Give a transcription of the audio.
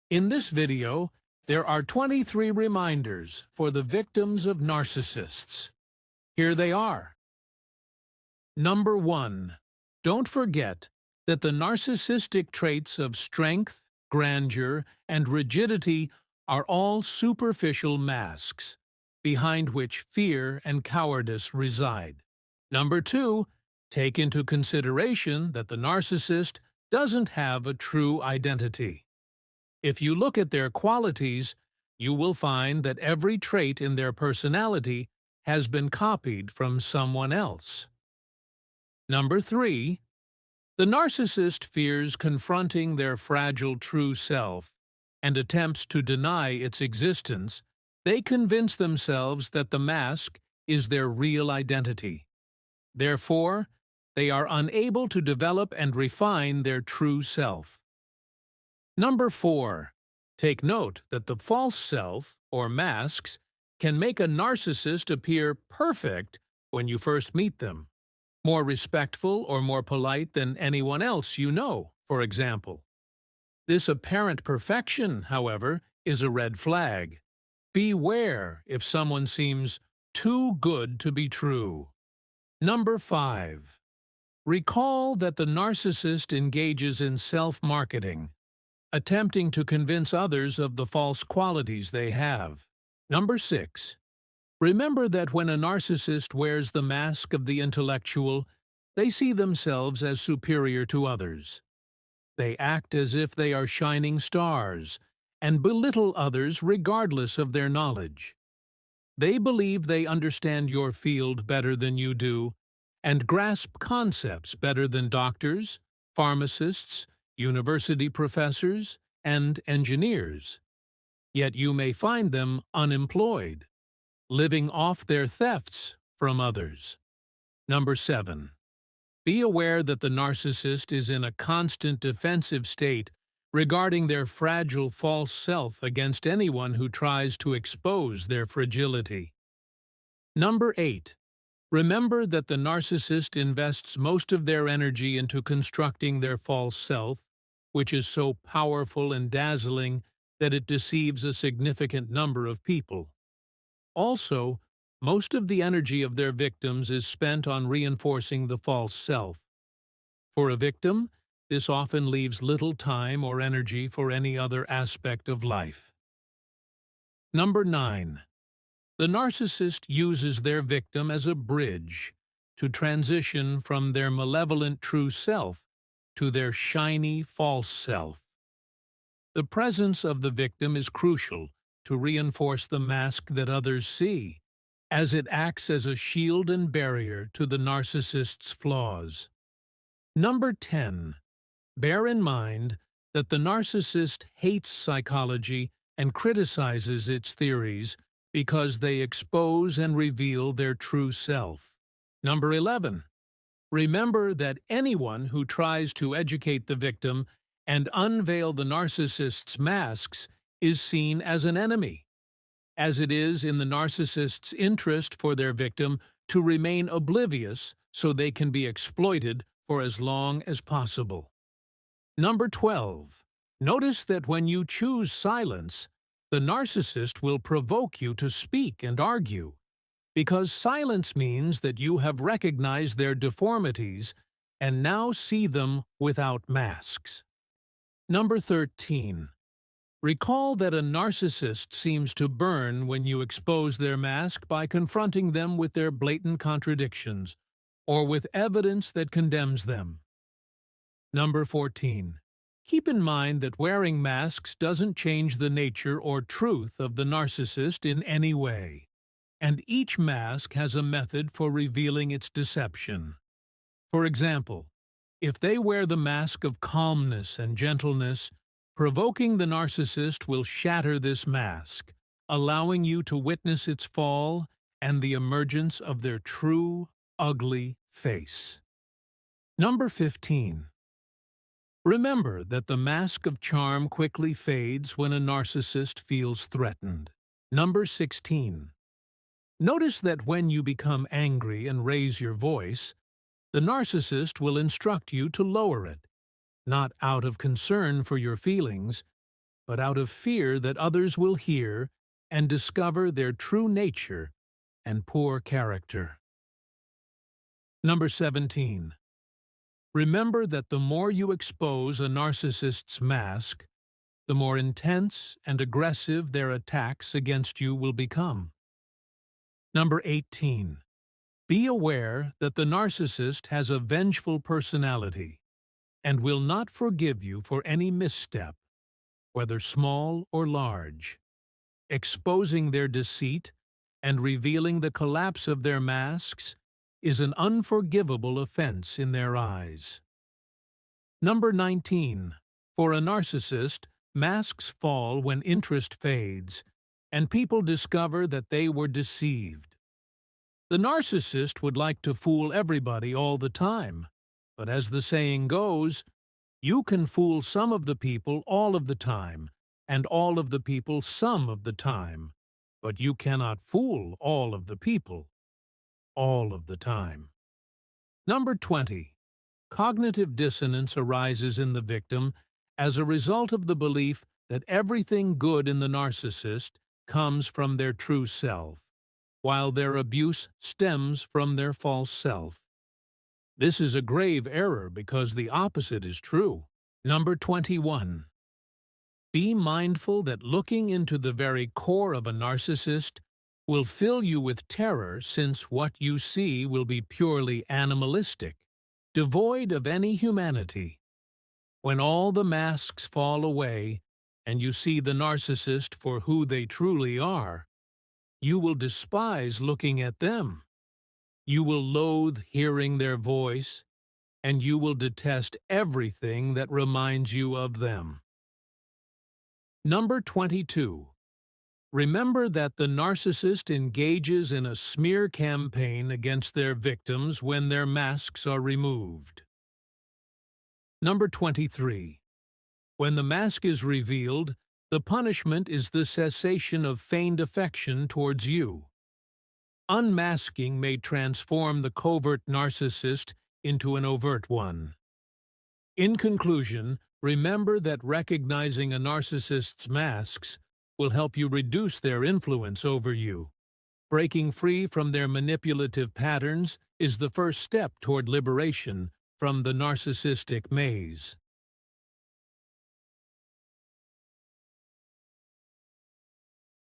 In this video, there are 23 reminders for the victims of narcissists. Here they are. Number 1. Don't forget that the narcissistic traits of strength, grandeur, and rigidity are all superficial masks, behind which fear and cowardice reside. Number 2. Take into consideration that the narcissist doesn't have a true identity. If you look at their qualities, you will find that every trait in their personality has been copied from someone else. Number 3. The narcissist fears confronting their fragile true self and attempts to deny its existence. They convince themselves that the mask is their real identity. Therefore, they are unable to develop and refine their true self. Number 4. Take note that the false self, or masks, can make a narcissist appear perfect when you first meet them, more respectful or more polite than anyone else you know, for example. This apparent perfection, however, is a red flag. Beware if someone seems too good to be true. Number 5. Recall that the narcissist engages in self-marketing, attempting to convince others of the false qualities they have. Number 6. Remember that when a narcissist wears the mask of the intellectual, they see themselves as superior to others. They act as if they are shining stars and belittle others regardless of their knowledge. They believe they understand your field better than you do and grasp concepts better than doctors, pharmacists, university professors, and engineers. Yet you may find them unemployed, living off their thefts from others. Number 7. Be aware that the narcissist is in a constant defensive state regarding their fragile false self against anyone who tries to expose their fragility. Number 8. Remember that the narcissist invests most of their energy into constructing their false self, which is so powerful and dazzling that it deceives a significant number of people. Also, most of the energy of their victims is spent on reinforcing the false self. For a victim, this often leaves little time or energy for any other aspect of life. Number 9. The narcissist uses their victim as a bridge to transition from their malevolent true self to their shiny false self. The presence of the victim is crucial to reinforce the mask that others see, as it acts as a shield and barrier to the narcissist's flaws. Number 10. Bear in mind that the narcissist hates psychology and criticizes its theories because they expose and reveal their true self. Number 11. Remember that anyone who tries to educate the victim and unveil the narcissist's masks is seen as an enemy, as it is in the narcissist's interest for their victim to remain oblivious so they can be exploited for as long as possible. Number 12. Notice that when you choose silence, the narcissist will provoke you to speak and argue, because silence means that you have recognized their deformities and now see them without masks. Number 13. Recall that a narcissist seems to burn when you expose their mask by confronting them with their blatant contradictions or with evidence that condemns them. Number 14. Keep in mind that wearing masks doesn't change the nature or truth of the narcissist in any way, and each mask has a method for revealing its deception. For example, if they wear the mask of calmness and gentleness, provoking the narcissist will shatter this mask, allowing you to witness its fall and the emergence of their true, ugly face. Number 15. Remember that the mask of charm quickly fades when a narcissist feels threatened. Number 16. Notice that when you become angry and raise your voice, the narcissist will instruct you to lower it, not out of concern for your feelings, but out of fear that others will hear and discover their true nature and poor character. Number 17. Remember that the more you expose a narcissist's mask, the more intense and aggressive their attacks against you will become. Number 18. Be aware that the narcissist has a vengeful personality and will not forgive you for any misstep, whether small or large. Exposing their deceit and revealing the collapse of their masks is an unforgivable offense in their eyes. Number 19. For a narcissist, masks fall when interest fades, and people discover that they were deceived. The narcissist would like to fool everybody all the time, but as the saying goes, you can fool some of the people all of the time, and all of the people some of the time, but you cannot fool all of the people all of the time. Number 20. Cognitive dissonance arises in the victim as a result of the belief that everything good in the narcissist comes from their true self, while their abuse stems from their false self. This is a grave error because the opposite is true. Number 21. Be mindful that looking into the very core of a narcissist will fill you with terror, since what you see will be purely animalistic, devoid of any humanity. When all the masks fall away and you see the narcissist for who they truly are, you will despise looking at them. You will loathe hearing their voice, and you will detest everything that reminds you of them. Number 22. Remember that the narcissist engages in a smear campaign against their victims when their masks are removed. Number 23. When the mask is revealed, the punishment is the cessation of feigned affection towards you. Unmasking may transform the covert narcissist into an overt one. In conclusion, remember that recognizing a narcissist's masks will help you reduce their influence over you. Breaking free from their manipulative patterns is the first step toward liberation from the narcissistic maze.